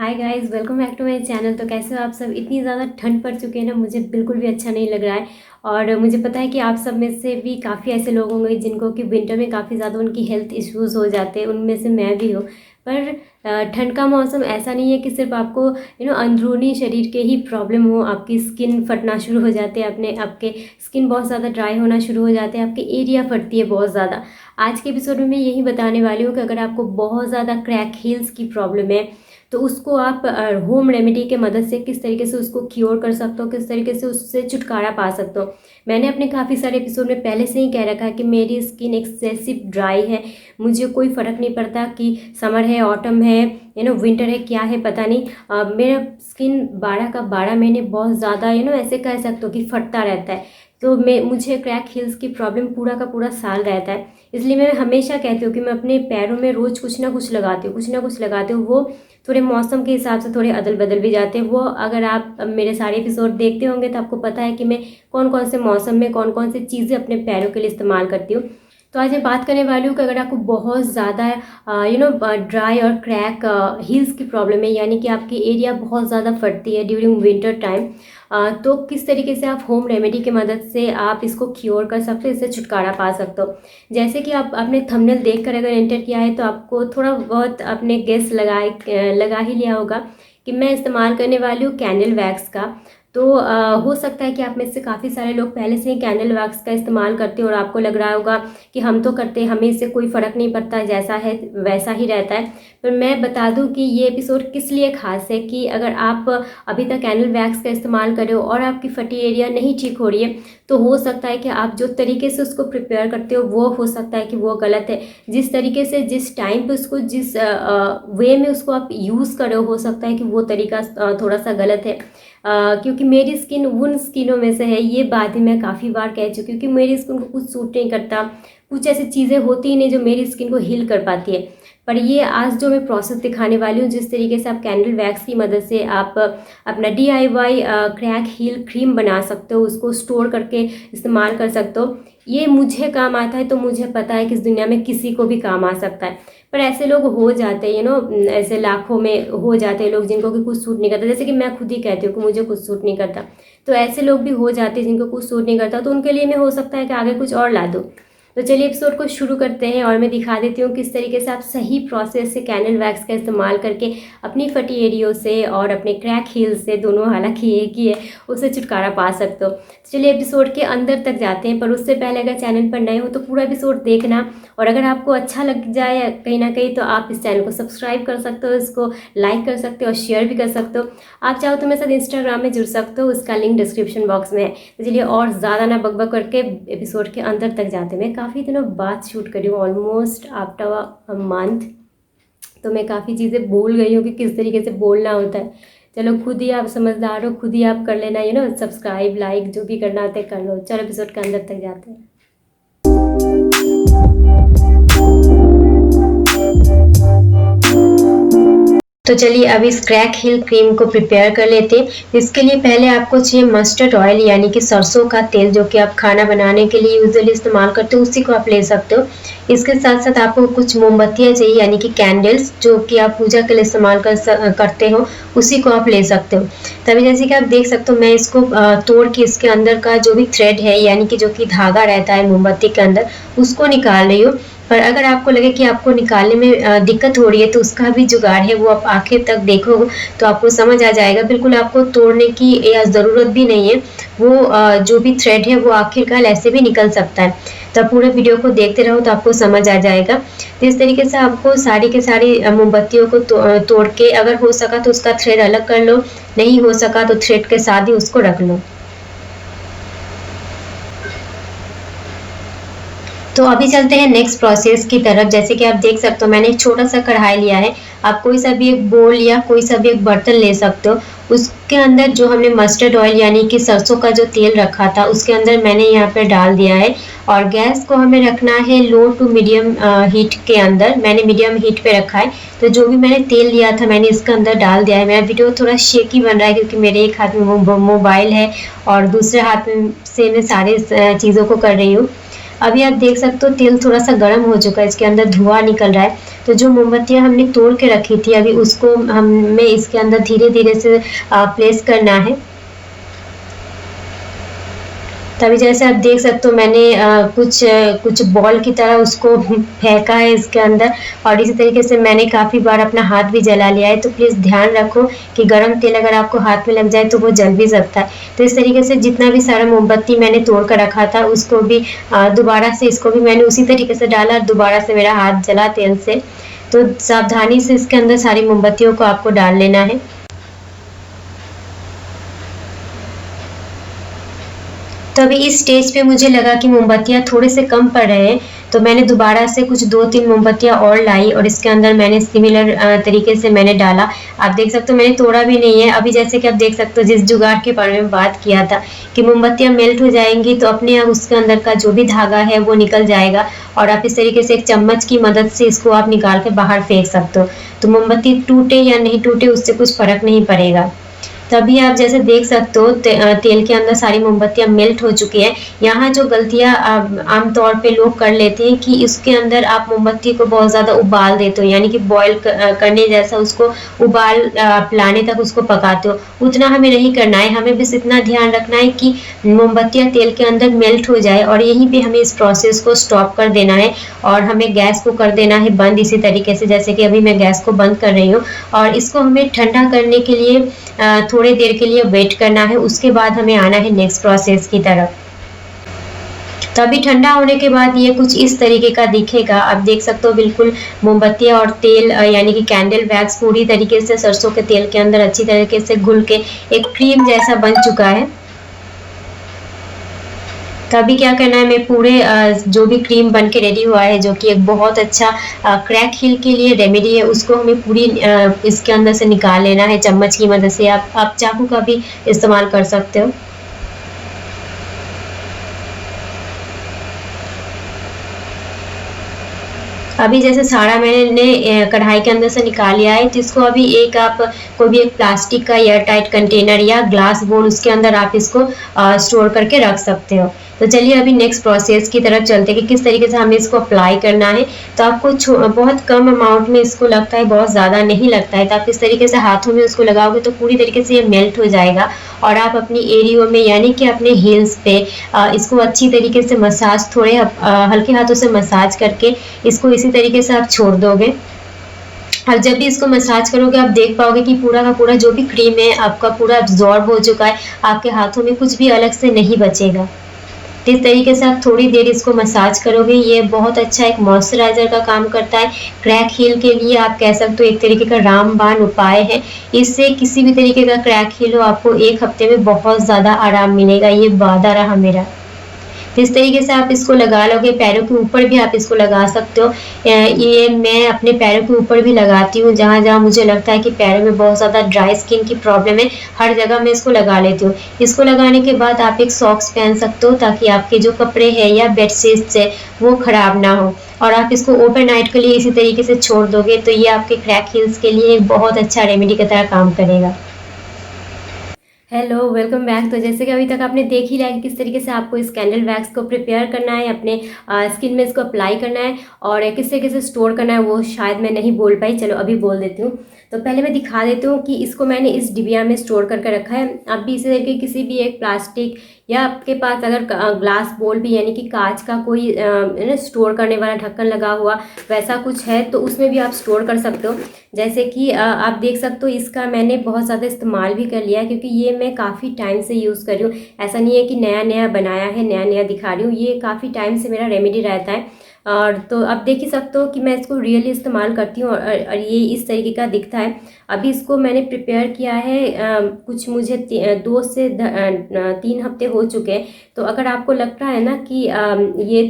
Hi guys, welcome back to my channel. तो कैसे हो आप सब? इतनी ज़्यादा ठंड पड़ चुकी है ना, मुझे बिल्कुल भी अच्छा नहीं लग रहा है। और मुझे पता है कि आप सब में से भी काफ़ी ऐसे लोग होंगे जिनको कि विंटर में काफ़ी ज़्यादा उनकी हेल्थ इश्यूज़ हो जाते हैं, उनमें से मैं भी हूँ। पर ठंड का मौसम ऐसा नहीं है कि सिर्फ आपको अंदरूनी शरीर के ही प्रॉब्लम हो। आपकी स्किन फटना शुरू हो जाते हैं, अपने आपके स्किन बहुत ज़्यादा ड्राई होना शुरू हो जाते हैं, आपकी एरिया फटती है बहुत ज़्यादा। आज के एपिसोड में मैं यही बताने वाली हूँ कि अगर आपको बहुत ज़्यादा क्रैक हील्स की प्रॉब्लम है तो उसको आप होम रेमेडी के मदद से किस तरीके से उसको क्योर कर सकते हो, किस तरीके से उससे छुटकारा पा सकते हो। मैंने अपने काफ़ी सारे एपिसोड में पहले से ही कह रखा है कि मेरी स्किन एक्सेसिव ड्राई है। मुझे कोई फ़र्क नहीं पड़ता कि समर है, ऑटम है, विंटर है, क्या है पता नहीं। मेरा स्किन 12 का 12 महीने बहुत ज़्यादा ऐसे कह सकते हो कि फटता रहता है। तो मुझे क्रैक हील्स की प्रॉब्लम पूरा का पूरा साल रहता है। इसलिए मैं हमेशा कहती हूँ कि मैं अपने पैरों में रोज़ कुछ ना कुछ लगाती हूँ, कुछ ना कुछ लगाती हूँ। वो थोड़े मौसम के हिसाब से थोड़े अदल बदल भी जाते हैं। वो अगर आप मेरे सारे एपिसोड देखते होंगे तो आपको पता है कि मैं कौन कौन से मौसम में कौन कौन सी चीज़ें अपने पैरों के लिए इस्तेमाल करती हूँ। तो आज मैं बात करने वाली हूँ कि अगर आपको बहुत ज़्यादा ड्राई और क्रैक हील्स की प्रॉब्लम है, यानी कि आपकी एरिया बहुत ज़्यादा फटती है ड्यूरिंग विंटर टाइम, तो किस तरीके से आप होम रेमेडी की मदद से आप इसको क्योर कर सकते हो, इससे छुटकारा पा सकते हो। जैसे कि आप आपने थंबनेल देखकर अगर एंटर किया है तो आपको थोड़ा बहुत आपने गेस लगा ही लिया होगा कि मैं इस्तेमाल करने वाली हूँ कैंडल वैक्स का। तो हो सकता है कि आप में से काफ़ी सारे लोग पहले से ही कैंडल वैक्स का इस्तेमाल करते हो और आपको लग रहा होगा कि हम तो करते हैं, हमें इससे कोई फ़र्क नहीं पड़ता, जैसा है वैसा ही रहता है। पर मैं बता दूं कि ये एपिसोड किस लिए ख़ास है कि अगर आप अभी तक कैंडल वैक्स का इस्तेमाल कर रहे हो और आपकी फटी एरिया नहीं ठीक हो रही है, तो हो सकता है कि आप जो तरीके से उसको प्रिपेयर करते हो वो हो सकता है कि वो गलत है। जिस तरीके से जिस टाइम पे उसको जिस वे में उसको आप यूज़ कर रहे हो सकता है कि वो तरीका थोड़ा सा गलत है। क्योंकि मेरी स्किन उन स्किनों में से है, ये बात ही मैं काफ़ी बार कह चुकी हूँ कि मेरी स्किन को कुछ सूट नहीं करता, कुछ ऐसी चीज़ें होती ही नहीं जो मेरी स्किन को हील कर पाती है। पर ये आज जो मैं प्रोसेस दिखाने वाली हूँ, जिस तरीके से आप कैंडल वैक्स की मदद से आप अपना DIY क्रैक हील क्रीम बना सकते हो, उसको स्टोर करके इस्तेमाल कर सकते हो। ये मुझे काम आता है तो मुझे पता है कि इस दुनिया में किसी को भी काम आ सकता है। पर ऐसे लोग हो जाते हैं, ऐसे लाखों में हो जाते हैं लोग जिनको कि कुछ सूट नहीं करता। जैसे कि मैं खुद ही कहती हूँ कि मुझे कुछ सूट नहीं करता, तो ऐसे लोग भी हो जाते हैं जिनको कुछ सूट नहीं करता, तो उनके लिए मैं हो सकता है कि आगे कुछ और ला दूँ। तो चलिए एपिसोड को शुरू करते हैं और मैं दिखा देती हूँ किस तरीके से आप सही प्रोसेस से कैंडल वैक्स का इस्तेमाल करके अपनी फटी एरियो से और अपने क्रैक हील से, दोनों हालांकि एक ही है, उससे छुटकारा पा सकते हो। चलिए एपिसोड के अंदर तक जाते हैं, पर उससे पहले अगर चैनल पर नए हो तो पूरा एपिसोड देखना, और अगर आपको अच्छा लग जाए कहीं ना कहीं तो आप इस चैनल को सब्सक्राइब कर सकते हो, इसको लाइक कर सकते हो और शेयर भी कर सकते हो। आप चाहो तो मेरे साथ इंस्टाग्राम में जुड़ सकते हो, उसका लिंक डिस्क्रिप्शन बॉक्स में है। तो चलिए और ज़्यादा ना बकबक करके एपिसोड के अंदर तक जाते हैं। मैं काफ़ी दिनों बाद शूट करी हूँ, ऑलमोस्ट आफ्टर अ मंथ, तो मैं काफ़ी चीज़ें भूल गई हूँ कि किस तरीके से बोलना होता है। चलो खुद ही आप समझदार हो, खुद ही आप कर लेना, सब्सक्राइब लाइक जो भी करना होता है कर लो। चलो एपिसोड के अंदर तक जाते हैं। तो चलिए अब इस क्रैक हील क्रीम को प्रिपेयर कर लेते हैं। इसके लिए पहले आपको चाहिए मस्टर्ड ऑयल, यानी कि सरसों का तेल, जो कि आप खाना बनाने के लिए यूजुअली इस्तेमाल करते हो, उसी को आप ले सकते हो। इसके साथ साथ आपको कुछ मोमबत्तियाँ चाहिए, यानी कि कैंडल्स, जो कि आप पूजा के लिए इस्तेमाल करते हो, उसी को आप ले सकते हो। तभी जैसे कि आप देख सकते हो मैं इसको तोड़ के इसके अंदर का जो भी थ्रेड है, यानी कि जो कि धागा रहता है मोमबत्ती के अंदर, उसको निकाल रही हूँ। पर अगर आपको लगे कि आपको निकालने में दिक्कत हो रही है तो उसका भी जुगाड़ है, वो आप आखिर तक देखो तो आपको समझ आ जाएगा। बिल्कुल आपको तोड़ने की या ज़रूरत भी नहीं है, वो जो भी थ्रेड है वो आखिरकार ऐसे भी निकल सकता है। तो पूरे वीडियो को देखते रहो तो आपको समझ आ जाएगा। तो इस तरीके से आपको सारी के सारी मोमबत्तियों को तोड़ के, अगर हो सका तो उसका थ्रेड अलग कर लो, नहीं हो सका तो थ्रेड के साथ ही उसको रख लो। तो अभी चलते हैं नेक्स्ट प्रोसेस की तरफ। जैसे कि आप देख सकते हो मैंने एक छोटा सा कढ़ाई लिया है, आप कोई सा भी एक बोल या कोई सा भी एक बर्तन ले सकते हो। उसके अंदर जो हमने मस्टर्ड ऑयल यानी कि सरसों का जो तेल रखा था उसके अंदर मैंने यहाँ पे डाल दिया है, और गैस को हमें रखना है लो टू मीडियम हीट के अंदर। मैंने मीडियम हीट पे रखा है। तो जो भी मैंने तेल लिया था मैंने इसके अंदर डाल दिया है। मेरा वीडियो थोड़ा शेकी बन रहा है क्योंकि मेरे एक हाथ में मोबाइल है और दूसरे हाथ में से मैं सारे चीज़ों को कर रही हूँ। अभी आप देख सकते हो तेल थोड़ा सा गर्म हो चुका है, इसके अंदर धुआं निकल रहा है। तो जो मोमबत्तियां हमने तोड़ के रखी थी अभी उसको हमें इसके अंदर धीरे धीरे से प्लेस करना है। तभी जैसे आप देख सकते हो मैंने कुछ बॉल की तरह उसको फेंका है इसके अंदर, और इसी तरीके से मैंने काफ़ी बार अपना हाथ भी जला लिया है। तो प्लीज़ ध्यान रखो कि गरम तेल अगर आपको हाथ में लग जाए तो वो जल भी सकता है। तो इस तरीके से जितना भी सारा मोमबत्ती मैंने तोड़ कर रखा था उसको भी दोबारा से इसको भी मैंने उसी तरीके से डाला और दोबारा से मेरा हाथ जला तेल से। तो सावधानी से इसके अंदर सारी मोमबत्तियों को आपको डाल लेना है। तो अभी इस स्टेज पे मुझे लगा कि मोमबत्तियाँ थोड़े से कम पड़ रहे हैं, तो मैंने दोबारा से कुछ 2-3 मोमबत्तियाँ और लाई और इसके अंदर मैंने सिमिलर तरीके से मैंने डाला। आप देख सकते हो मैंने तोड़ा भी नहीं है। अभी जैसे कि आप देख सकते हो जिस जुगाड़ के बारे में बात किया था कि मोमबत्तियाँ मेल्ट हो जाएंगी तो अपने आप उसके अंदर का जो भी धागा है वो निकल जाएगा, और आप इस तरीके से एक चम्मच की मदद से इसको आप निकाल के बाहर फेंक सकते हो। तो मोमबत्ती टूटे या नहीं टूटे उससे कुछ फर्क नहीं पड़ेगा। तभी आप जैसे देख सकते हो तेल के अंदर सारी मोमबत्तियां मेल्ट हो चुकी है। यहाँ जो गलतियां आमतौर पे लोग कर लेते हैं कि इसके अंदर आप मोमबत्ती को बहुत ज़्यादा उबाल देते हो, यानी कि बॉईल करने जैसा उसको उबाल लाने तक उसको पकाते हो। उतना हमें नहीं करना है, हमें बस इतना ध्यान रखना है कि मोमबत्तियां तेल के अंदर मेल्ट हो जाए, और यहीं पे हमें इस प्रोसेस को स्टॉप कर देना है और हमें गैस को कर देना है बंद इसी तरीके से, जैसे कि अभी मैं गैस को बंद कर रही हूँ। और इसको हमें ठंडा करने के लिए थोड़ी देर के लिए वेट करना है, उसके बाद हमें आना है नेक्स्ट प्रोसेस की तरफ। तो अभी ठंडा होने के बाद ये कुछ इस तरीके का दिखेगा। आप देख सकते हो बिल्कुल मोमबत्तियाँ और तेल यानी कि कैंडल वैक्स पूरी तरीके से सरसों के तेल के अंदर अच्छी तरीके से घुल के एक क्रीम जैसा बन चुका है। तो अभी क्या करना है, मैं पूरे जो भी क्रीम बन के रेडी हुआ है जो कि एक बहुत अच्छा क्रैक हिल के लिए रेमेडी है, उसको हमें पूरी इसके अंदर से निकाल लेना है चम्मच की मदद से। आप चाकू का भी इस्तेमाल कर सकते हो। अभी जैसे सारा मैंने कढ़ाई के अंदर से निकाल लिया है, तो इसको अभी एक आप कोई भी एक प्लास्टिक का एयर टाइट कंटेनर या ग्लास बोल उसके अंदर आप इसको स्टोर करके रख सकते हो। तो चलिए अभी नेक्स्ट प्रोसेस की तरफ चलते हैं कि किस तरीके से हमें इसको अप्लाई करना है। तो आपको बहुत कम अमाउंट में इसको लगता है, बहुत ज़्यादा नहीं लगता है। तो आप इस तरीके से हाथों में उसको लगाओगे तो पूरी तरीके से ये मेल्ट हो जाएगा, और आप अपनी एरियो में यानी कि अपने हील्स पे इसको अच्छी तरीके से मसाज, थोड़े हल्के हाथों से मसाज करके इसको इसी तरीके से आप छोड़ दोगे। और जब भी इसको मसाज करोगे आप देख पाओगे कि पूरा का पूरा जो भी क्रीम है आपका पूरा अब्जॉर्ब हो चुका है, आपके हाथों में कुछ भी अलग से नहीं बचेगा। तो इस तरीके से आप थोड़ी देर इसको मसाज करोगे, ये बहुत अच्छा एक मॉइस्चराइजर का काम करता है। क्रैक हील के लिए आप कह सकते हो एक तरीके का रामबाण उपाय है। इससे किसी भी तरीके का क्रैक हील हो आपको 1 हफ्ते में बहुत ज़्यादा आराम मिलेगा, ये वादा रहा मेरा। तो इस तरीके से आप इसको लगा लोगे, पैरों के ऊपर भी आप इसको लगा सकते हो। ये मैं अपने पैरों के ऊपर भी लगाती हूँ, जहाँ जहाँ मुझे लगता है कि पैरों में बहुत ज़्यादा ड्राई स्किन की प्रॉब्लम है, हर जगह मैं इसको लगा लेती हूँ। इसको लगाने के बाद आप एक सॉक्स पहन सकते हो ताकि आपके जो कपड़े हैं या बेडशीट्स है वो ख़राब ना हो, और आप इसको ओवरनाइट के लिए इसी तरीके से छोड़ दोगे तो ये आपके क्रैक हील्स के लिए एक बहुत अच्छा रेमेडी की तरह काम करेगा। Hello, welcome back. तो जैसे कि अभी तक आपने देख ही लिया कि किस तरीके से आपको इस कैंडल वैक्स को प्रिपेयर करना है, अपने स्किन में इसको अप्लाई करना है, और किस तरीके से स्टोर करना है वो शायद मैं नहीं बोल पाई, चलो अभी बोल देती हूँ। तो पहले मैं दिखा देती हूँ कि इसको मैंने इस डिबिया में स्टोर करके रखा है। आप भी इसी तरीके किसी भी एक प्लास्टिक या आपके पास अगर ग्लास बोल भी यानी कि कांच का कोई स्टोर करने वाला ढक्कन लगा हुआ वैसा कुछ है तो उसमें भी आप स्टोर कर सकते हो। जैसे कि आप देख सकते हो इसका मैंने बहुत ज़्यादा इस्तेमाल भी कर लिया है, क्योंकि ये मैं काफ़ी टाइम से यूज़ कर रही हूँ। ऐसा नहीं है कि नया नया बनाया है, नया नया दिखा रही हूँ, ये काफ़ी टाइम से मेरा रेमेडी रहता है। और तो आप देख ही सकते हो कि मैं इसको रियली इस्तेमाल करती हूँ, और ये इस तरीके का दिखता है। अभी इसको मैंने प्रिपेयर किया है कुछ मुझे 2 से 3 हफ्ते हो चुके हैं। तो अगर आपको लगता है ना कि ये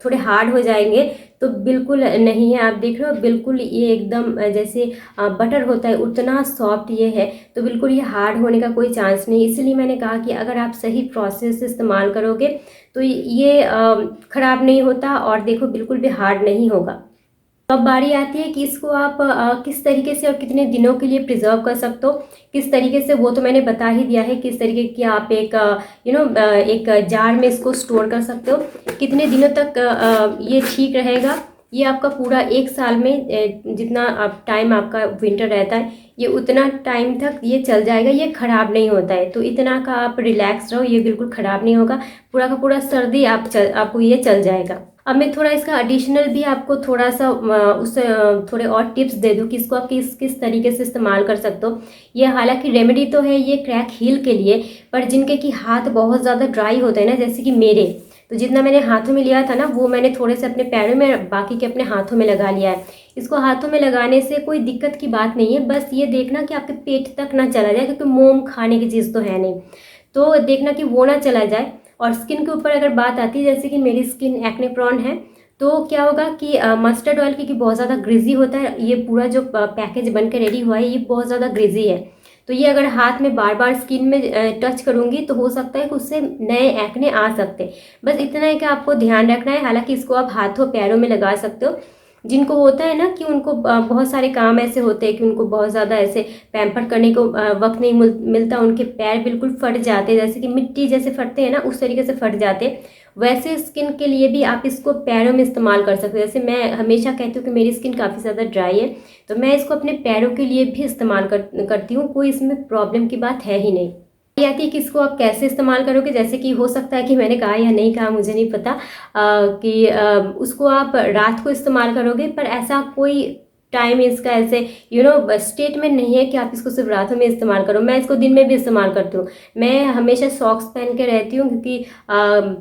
थोड़े हार्ड हो जाएंगे तो बिल्कुल नहीं है। आप देख रहे हो बिल्कुल ये एकदम जैसे बटर होता है उतना सॉफ्ट ये है, तो बिल्कुल ये हार्ड होने का कोई चांस नहीं। इसलिए मैंने कहा कि अगर आप सही प्रोसेस से इस्तेमाल करोगे तो ये ख़राब नहीं होता, और देखो बिल्कुल भी हार्ड नहीं होगा। अब बारी आती है कि इसको आप किस तरीके से और कितने दिनों के लिए प्रिजर्व कर सकते हो, किस तरीके से, वो तो मैंने बता ही दिया है किस तरीके की आप एक एक जार में इसको स्टोर कर सकते हो। कितने दिनों तक ये ठीक रहेगा, ये आपका पूरा 1 साल में जितना आप टाइम आपका विंटर रहता है ये उतना टाइम तक ये चल जाएगा, ये ख़राब नहीं होता है। तो इतना का आप रिलैक्स रहो, ये बिल्कुल ख़राब नहीं होगा, पूरा का पूरा सर्दी आपको ये चल जाएगा। अब मैं थोड़ा इसका एडिशनल भी आपको थोड़ा सा उससे थोड़े और टिप्स दे दूँ कि इसको आप किस किस तरीके से इस्तेमाल कर सकते हो। ये हालांकि रेमेडी तो है ये क्रैक हील के लिए, पर जिनके कि हाथ बहुत ज़्यादा ड्राई होते हैं ना, जैसे कि मेरे, तो जितना मैंने हाथों में लिया था ना वो मैंने थोड़े से अपने पैरों में, बाकी के अपने हाथों में लगा लिया है। इसको हाथों में लगाने से कोई दिक्कत की बात नहीं है, बस ये देखना कि आपके पेट तक ना चला जाए, क्योंकि मोम खाने की चीज़ तो है नहीं, तो देखना कि वो ना चला जाए। और स्किन के ऊपर अगर बात आती है, जैसे कि मेरी स्किन एक्ने प्रोन है, तो क्या होगा कि मस्टर्ड ऑयल क्योंकि बहुत ज़्यादा ग्रीजी होता है, ये पूरा जो पैकेज बन के रेडी हुआ है ये बहुत ज़्यादा ग्रीजी है, तो ये अगर हाथ में बार बार स्किन में टच करूँगी तो हो सकता है कि उससे नए एक्ने आ सकते हैं। बस इतना है कि आपको ध्यान रखना है। हालांकि इसको आप हाथों पैरों में लगा सकते हो। जिनको होता है ना कि उनको बहुत सारे काम ऐसे होते हैं कि उनको बहुत ज़्यादा ऐसे पैम्पर करने को वक्त नहीं मिलता, उनके पैर बिल्कुल फट जाते हैं, जैसे कि मिट्टी जैसे फटते हैं ना उस तरीके से फट जाते हैं। वैसे स्किन के लिए भी आप इसको पैरों में इस्तेमाल कर सकते हो। जैसे मैं हमेशा कहती हूँ कि मेरी स्किन काफ़ी ज़्यादा ड्राई है, तो मैं इसको अपने पैरों के लिए भी इस्तेमाल करती हूँ, कोई इसमें प्रॉब्लम की बात है ही नहीं। ये आती है कि इसको आप कैसे इस्तेमाल करोगे, जैसे कि हो सकता है कि मैंने कहा या नहीं कहा मुझे नहीं पता, कि उसको आप रात को इस्तेमाल करोगे, पर ऐसा कोई टाइम इसका ऐसे स्टेटमेंट नहीं है कि आप इसको सिर्फ रातों में इस्तेमाल करो। मैं इसको दिन में भी इस्तेमाल करती हूँ। मैं हमेशा सॉक्स पहन के रहती हूँ, क्योंकि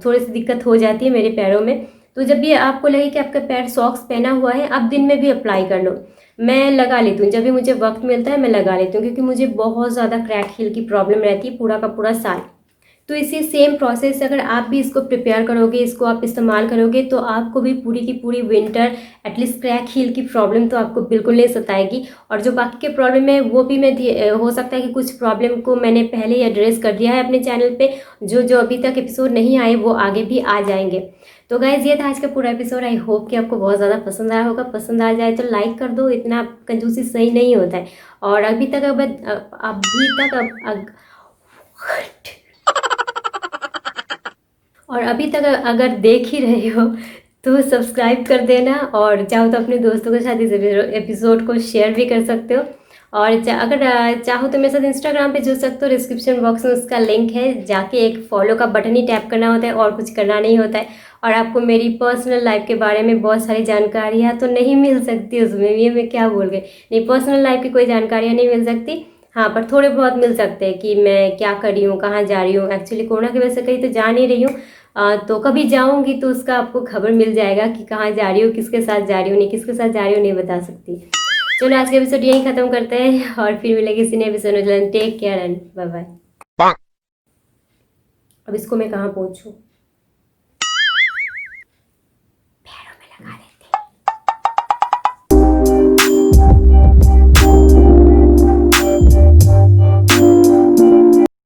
थोड़ी सी दिक्कत हो जाती है मेरे पैरों में। तो जब भी आपको लगे कि आपका पैर सॉक्स पहना हुआ है, आप दिन में भी अप्लाई कर लो। मैं लगा लेती हूँ, जब भी मुझे वक्त मिलता है मैं लगा लेती हूँ, क्योंकि मुझे बहुत ज़्यादा क्रैक हील की प्रॉब्लम रहती है पूरा का पूरा साल। तो इसी सेम प्रोसेस से अगर आप भी इसको प्रिपेयर करोगे, इसको आप इस्तेमाल करोगे, तो आपको भी पूरी की पूरी विंटर एटलीस्ट क्रैक हील की प्रॉब्लम तो आपको बिल्कुल नहीं सताएगी। और जो बाकी के प्रॉब्लम है वो भी मैं हो सकता है कि कुछ प्रॉब्लम को मैंने पहले ही एड्रेस कर दिया है अपने चैनल पे, जो जो अभी तक एपिसोड नहीं आए वो आगे भी आ जाएंगे। तो गाइज ये था आज का पूरा एपिसोड। आई होप कि आपको बहुत ज़्यादा पसंद आया होगा। पसंद आ जाए तो लाइक कर दो, इतना कंजूसी सही नहीं होता है। और अभी तक अभी तक अगर देख ही रहे हो तो सब्सक्राइब कर देना, और चाहो तो अपने दोस्तों के साथ इस एपिसोड को शेयर भी कर सकते हो। और अगर चाहो तो मेरे साथ इंस्टाग्राम पे जुड़ सकते हो, डिस्क्रिप्शन बॉक्स में उसका लिंक है, जाके एक फॉलो का बटन ही टैप करना होता है और कुछ करना नहीं होता है। और आपको मेरी पर्सनल लाइफ के बारे में बहुत सारी जानकारियाँ तो नहीं मिल सकती उसमें, ये मैं क्या बोल गई, नहीं पर्सनल लाइफ की कोई जानकारियाँ नहीं मिल सकती। हाँ, पर थोड़े बहुत मिल सकते हैं कि मैं क्या कर रही हूँ, कहाँ जा रही हूँ। एक्चुअली कोरोना की वजह से कहीं तो जा नहीं रही हूँ, तो कभी जाऊंगी तो उसका आपको खबर मिल जाएगा कि कहाँ जा रही हूँ, किसके साथ जा रही हूँ, नहीं किसके साथ जा रही हूँ नहीं बता सकती। चलो आज का एपिसोड यहीं खत्म करते हैं और फिर मिलेंगे किसी नए एपिसोड में। Take care and bye bye. अब इसको मैं कहाँ पहुँचूँ।